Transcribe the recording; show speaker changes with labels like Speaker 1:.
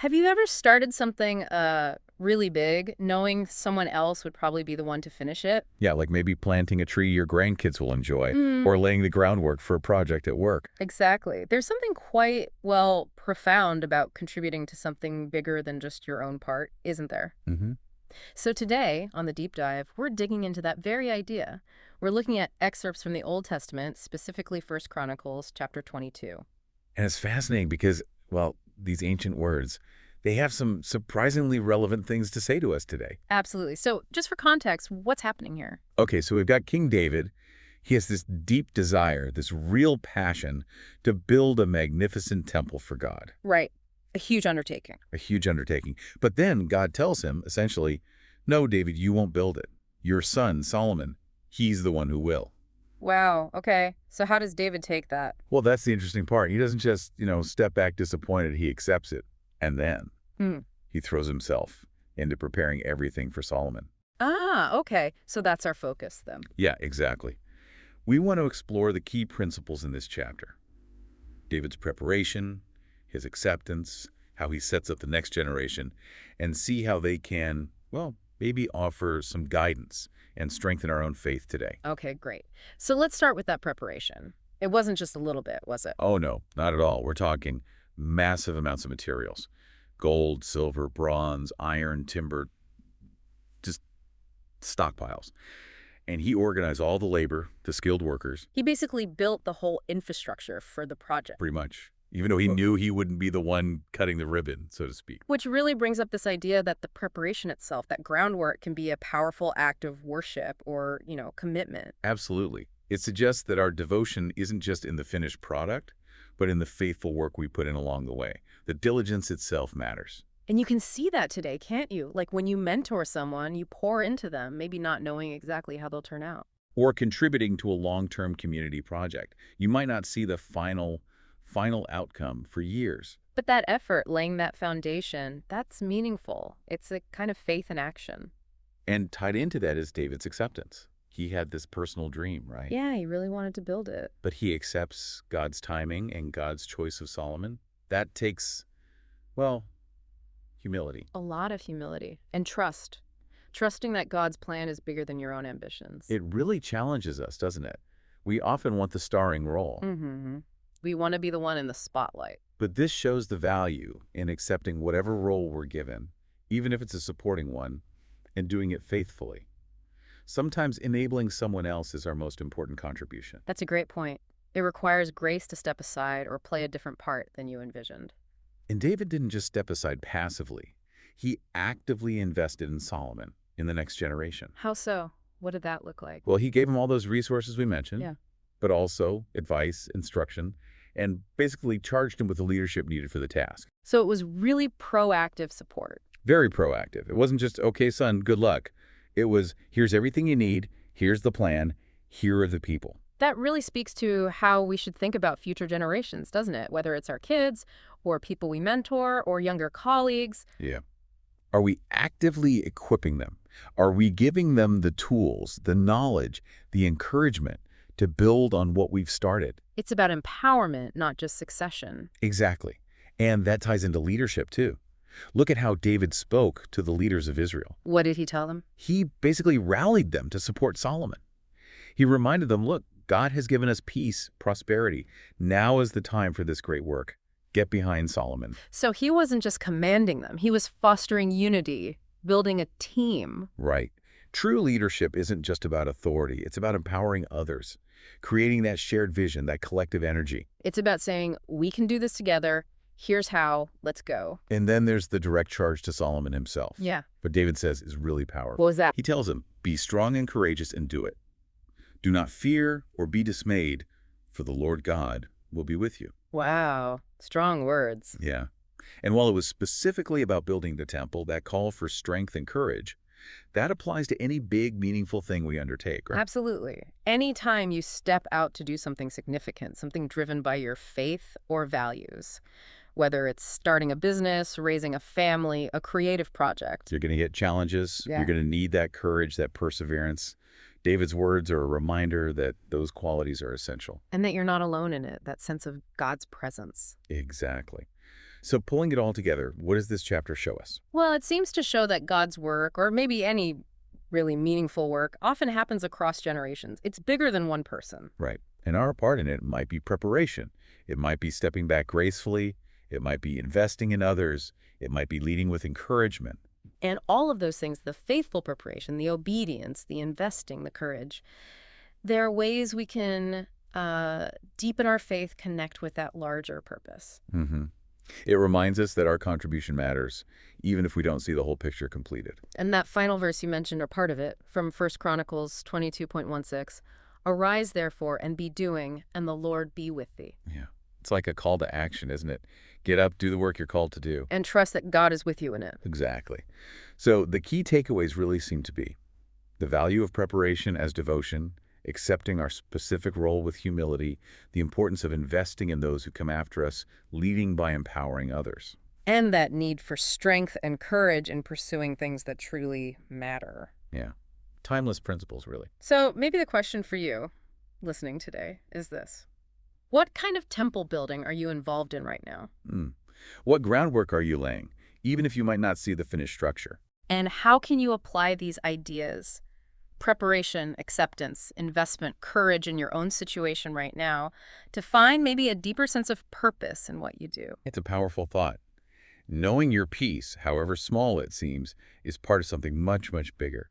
Speaker 1: Have you ever started something really big, knowing someone else would probably be the one to finish it?
Speaker 2: Yeah, like maybe planting a tree your grandkids will enjoy,
Speaker 1: Mm,
Speaker 2: or laying the groundwork for a project at work.
Speaker 1: exactly. There's something quite, well, profound about contributing to something bigger than just your own part, isn't there?
Speaker 2: hmm
Speaker 1: So today, on the deep dive, we're digging into that very idea. We're looking at excerpts from the Old Testament, specifically First Chronicles chapter 22.
Speaker 2: And it's fascinating because, well, these ancient words, they have some surprisingly relevant things to say to us today.
Speaker 1: Absolutely. So just for context, what's happening here?
Speaker 2: Okay, so we've got King David. He has this deep desire, this real passion to build a magnificent temple for God,
Speaker 1: Right. A huge undertaking.
Speaker 2: a huge undertaking. But then God tells him, essentially, no, David, you won't build it. Your son, Solomon, he's the one who will.
Speaker 1: Wow. Okay. So how does David take that?
Speaker 2: Well, that's the interesting part. He doesn't just, step back disappointed. He accepts it. And then
Speaker 1: Hmm.
Speaker 2: he throws himself into preparing everything for Solomon.
Speaker 1: Ah, okay. So that's our focus then.
Speaker 2: Yeah, exactly. We want to explore the key principles in this chapter. David's preparation, his acceptance, how he sets up the next generation, and see how they can, well, maybe offer some guidance and strengthen our own faith today.
Speaker 1: Okay, great. So let's start with that preparation. It wasn't just a little bit, was it?
Speaker 2: Oh, no, not at all. We're talking massive amounts of materials. Gold, silver, bronze, iron, timber, just stockpiles. And he organized all the labor, the skilled workers,
Speaker 1: He basically built the whole infrastructure for the project.
Speaker 2: pretty much, even though he knew he wouldn't be the one cutting the ribbon, so to speak.
Speaker 1: Which really brings up this idea that the preparation itself, that groundwork, can be a powerful act of worship or, commitment.
Speaker 2: Absolutely. It suggests that our devotion isn't just in the finished product, but in the faithful work we put in along the way. The diligence itself matters.
Speaker 1: And you can see that today, can't you? Like when you mentor someone, you pour into them, maybe not knowing exactly how they'll turn out.
Speaker 2: Or contributing to a long-term community project. You might not see the final outcome for years.
Speaker 1: But that effort, laying that foundation, that's meaningful. It's a kind of faith in action.
Speaker 2: And tied into that is David's acceptance. He had this personal dream, right?
Speaker 1: Yeah, he really wanted to build it.
Speaker 2: But he accepts God's timing and God's choice of Solomon. That takes, well, humility.
Speaker 1: A lot of humility and trust. Trusting that God's plan is bigger than your own ambitions.
Speaker 2: It really challenges us, doesn't it? We often want the starring role.
Speaker 1: Mm-hmm. We want to be the one in the spotlight.
Speaker 2: But this shows the value in accepting whatever role we're given, even if it's a supporting one, and doing it faithfully. Sometimes enabling someone else is our most important contribution.
Speaker 1: That's a great point. It requires grace to step aside or play a different part than you envisioned.
Speaker 2: And David didn't just step aside passively. He actively invested in Solomon, in the next generation.
Speaker 1: How so? What did that look like?
Speaker 2: Well, he gave him all those resources we mentioned,
Speaker 1: Yeah.
Speaker 2: but also advice, instruction, and basically charged him with the leadership needed for the task.
Speaker 1: So it was really proactive support.
Speaker 2: Very proactive. It wasn't just, okay, son, good luck. It was, here's everything you need, here's the plan, here are the people.
Speaker 1: That really speaks to how we should think about future generations, doesn't it? Whether it's our kids or people we mentor or younger colleagues.
Speaker 2: Yeah. Are we actively equipping them? Are we giving them the tools, the knowledge, the encouragement to build on what we've started?
Speaker 1: It's about empowerment, not just succession.
Speaker 2: Exactly. And that ties into leadership, too. Look at how David spoke to the leaders of Israel.
Speaker 1: What did he tell them?
Speaker 2: He basically rallied them to support Solomon. He reminded them, look, God has given us peace, prosperity. Now is the time for this great work. Get behind Solomon.
Speaker 1: So he wasn't just commanding them. He was fostering unity, building a team.
Speaker 2: Right. True leadership isn't just about authority. It's about empowering others, creating that shared vision, that collective energy.
Speaker 1: It's about saying, we can do this together. Here's how. Let's go.
Speaker 2: And then there's the direct charge to Solomon himself.
Speaker 1: Yeah.
Speaker 2: What David says is really powerful.
Speaker 1: What was that?
Speaker 2: He tells him, be strong and courageous and do it. Do not fear or be dismayed, for the Lord God will be with you.
Speaker 1: Wow. Strong words.
Speaker 2: Yeah. And while it was specifically about building the temple, that call for strength and courage, that applies to any big, meaningful thing we undertake, right?
Speaker 1: Absolutely. Anytime you step out to do something significant, something driven by your faith or values, whether it's starting a business, raising a family, a creative project.
Speaker 2: You're going to get challenges.
Speaker 1: Yeah.
Speaker 2: You're going to need that courage, that perseverance. David's words are a reminder that those qualities are essential.
Speaker 1: And that you're not alone in it, that sense of God's presence.
Speaker 2: Exactly. So pulling it all together, what does this chapter show us?
Speaker 1: Well, it seems to show that God's work, or maybe any really meaningful work, often happens across generations. It's bigger than one person.
Speaker 2: Right. And our part in it might be preparation. It might be stepping back gracefully. It might be investing in others. It might be leading with encouragement.
Speaker 1: And all of those things, the faithful preparation, the obedience, the investing, the courage, there are ways we can deepen our faith, connect with that larger purpose.
Speaker 2: hmm It reminds us that our contribution matters, even if we don't see the whole picture completed.
Speaker 1: And that final verse you mentioned, or part of it, from 1 Chronicles 22:16, "Arise, therefore, and be doing, and the Lord be with thee."
Speaker 2: Yeah. It's like a call to action, isn't it? Get up, do the work you're called to do.
Speaker 1: And trust that God is with you in it.
Speaker 2: Exactly. So the key takeaways really seem to be the value of preparation as devotion, accepting our specific role with humility, the importance of investing in those who come after us, leading by empowering others.
Speaker 1: And that need for strength and courage in pursuing things that truly matter.
Speaker 2: Yeah. Timeless principles, really.
Speaker 1: So maybe the question for you, listening today, is this. What kind of temple building are you involved in right now?
Speaker 2: Mm. What groundwork are you laying, even if you might not see the finished structure?
Speaker 1: And how can you apply these ideas, preparation, acceptance, investment, courage in your own situation right now, to find maybe a deeper sense of purpose in what you do?
Speaker 2: It's a powerful thought. Knowing your piece, however small it seems, is part of something much, much bigger.